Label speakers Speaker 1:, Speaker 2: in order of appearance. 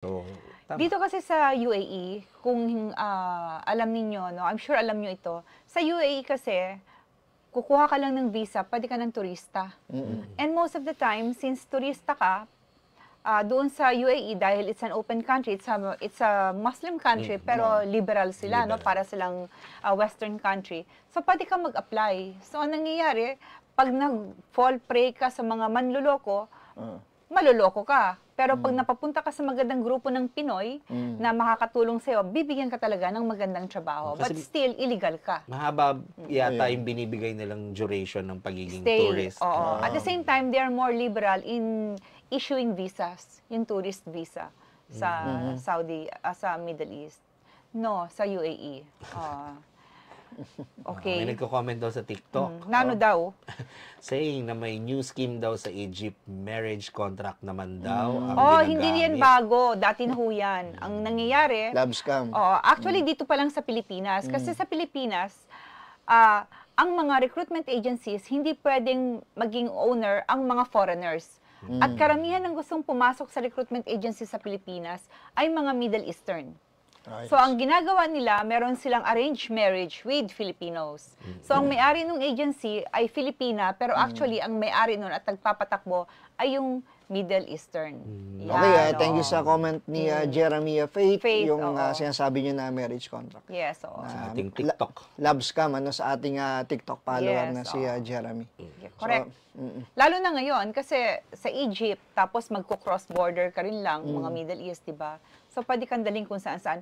Speaker 1: So, tama.
Speaker 2: Dito kasi sa UAE, kung alam ninyo, no, I'm sure alam nyo ito, sa UAE kasi, kukuha ka lang ng visa, pwede ka ng turista. And most of the time, since turista ka, doon sa UAE, dahil it's an open country, it's a Muslim country, pero liberal sila, no, para silang Western country. So, pwede ka mag-apply. So, ang nangyayari, pag nag-fall prey ka sa mga manluloko, maluloko ka. Pero pag napapunta ka sa magandang grupo ng Pinoy na makakatulong sa'yo, bibigyan ka talaga ng magandang trabaho. But still, illegal ka.
Speaker 1: Mahaba yata yung binibigay nilang duration ng pagiging tourist.
Speaker 2: Oo. At the same time, they are more liberal in issuing visas, yung tourist visa sa Saudi, sa Middle East. No, sa UAE. Okay.
Speaker 1: May nagko-comment daw sa TikTok.
Speaker 2: Nano daw?
Speaker 1: Saying na may new scheme daw sa Egypt, marriage contract naman daw ang
Speaker 2: Hindi
Speaker 1: ginagamit.
Speaker 2: yan bago. Dati na ho yan. Ang nangyayari...
Speaker 3: Love scam.
Speaker 2: Actually, dito pa lang sa Pilipinas. Kasi sa Pilipinas, ang mga recruitment agencies, hindi pwedeng maging owner ang mga foreigners. At karamihan ng gustong pumasok sa recruitment agency sa Pilipinas ay mga Middle Eastern. So, ang ginagawa nila, meron silang arranged marriage with Filipinos. So, ang may-ari ng agency ay Filipina, pero actually, ang may-ari nun at nagpapatakbo ay yung Middle Eastern. Yan,
Speaker 3: Okay, thank you sa comment ni Jeremy Faith, yung
Speaker 2: oo.
Speaker 3: Sinasabi niya na marriage contract.
Speaker 2: Yes, oo.
Speaker 1: Sa ating TikTok.
Speaker 3: Love scam sa ating TikTok follower
Speaker 2: Yes,
Speaker 3: na si Jeremy.
Speaker 2: Correct. Lalo na ngayon, kasi sa Egypt, tapos magko-cross border ka rin lang, mga Middle East, diba? So, pwede kang daling kung saan-saan.